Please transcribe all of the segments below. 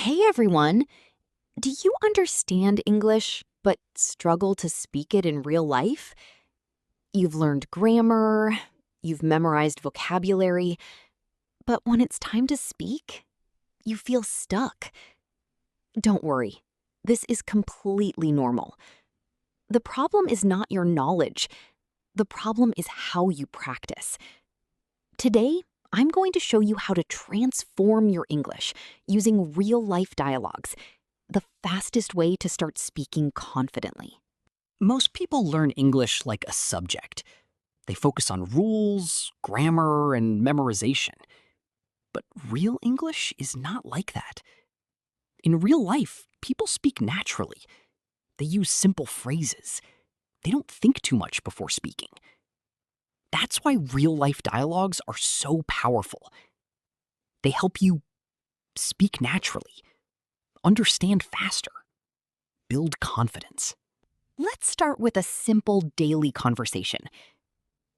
Hey everyone! Do you understand English but struggle to speak it in real life? You've learned grammar, you've memorized vocabulary, but when it's time to speak, you feel stuck. Don't worry, this is completely normal. The problem is not your knowledge, the problem is how you practice. Today, I'm going to show you how to transform your English using real-life dialogues, the fastest way to start speaking confidently. Most people learn English like a subject. They focus on rules, grammar, and memorization. But real English is not like that. In real life, people speak naturally. They use simple phrases. They don't think too much before speaking. That's why real-life dialogues are so powerful. They help you speak naturally, understand faster, build confidence. Let's start with a simple daily conversation.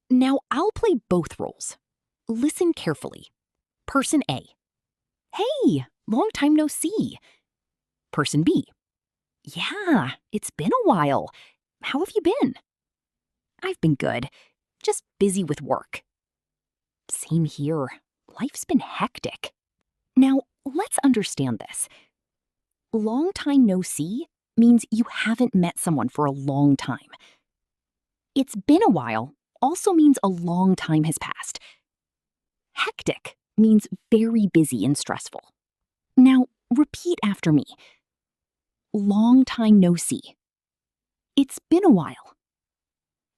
Now, I'll play both roles. Listen carefully. Person A. Hey, long time no see. Person B. Yeah, it's been a while. How have you been? I've been good, just busy with work. Same here. Life's been hectic. Now, let's understand this. Long time no see means you haven't met someone for a long time. It's been a while also means a long time has passed. Hectic means very busy and stressful. Now, repeat after me. Long time no see. It's been a while.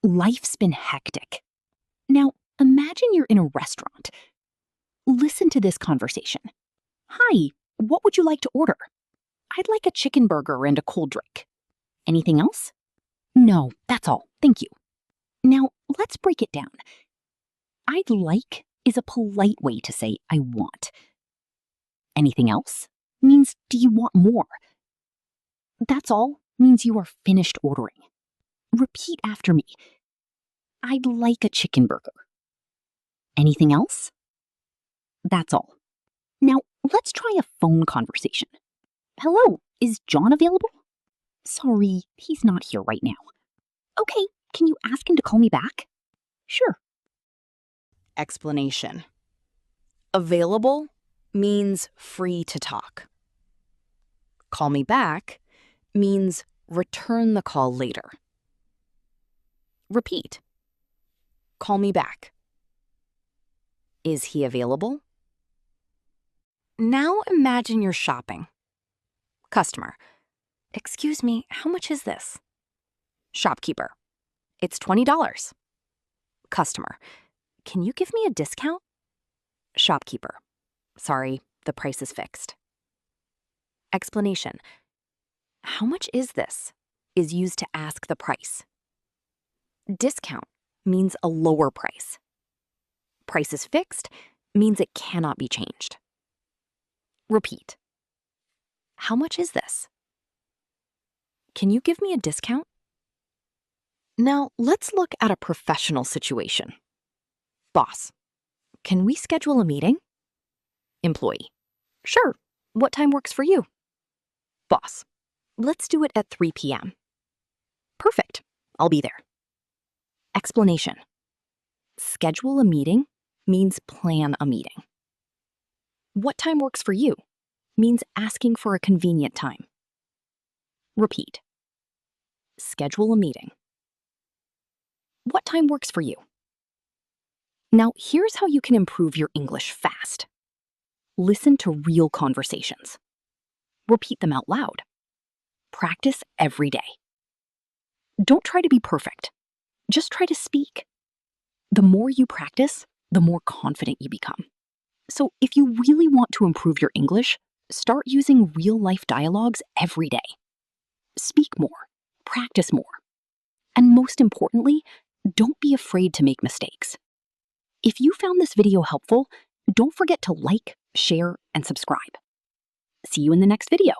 Life's been hectic. Now, imagine you're in a restaurant. Listen to this conversation. Hi, what would you like to order? I'd like a chicken burger and a cold drink. Anything else? No, that's all. Thank you. Now, let's break it down. I'd like is a polite way to say I want. Anything else means do you want more? That's all means you are finished ordering. Repeat after me. I'd like a chicken burger. Anything else? That's all. Now, let's try a phone conversation. Hello, is John available? Sorry, he's not here right now. Okay, can you ask him to call me back? Sure. Explanation. Available means free to talk. Call me back means return the call later. Repeat. Call me back. Is he available? Now imagine you're shopping. Customer. Excuse me, how much is this? Shopkeeper. It's $20. Customer. Can you give me a discount? Shopkeeper. Sorry, the price is fixed. Explanation. How much is this? Is used to ask the price. Discount means a lower price. Price is fixed means it cannot be changed. Repeat. How much is this? Can you give me a discount? Now, let's look at a professional situation. Boss. Can we schedule a meeting? Employee. Sure. What time works for you? Boss. Let's do it at 3 p.m. Perfect. I'll be there. Explanation. Schedule a meeting means plan a meeting. What time works for you means asking for a convenient time. Repeat. Schedule a meeting. What time works for you? Now, here's how you can improve your English fast. Listen to real conversations. Repeat them out loud. Practice every day. Don't try to be perfect. Just try to speak. The more you practice, the more confident you become. So if you really want to improve your English, start using real-life dialogues every day. Speak more, practice more. And most importantly, don't be afraid to make mistakes. If you found this video helpful, don't forget to like, share, and subscribe. See you in the next video.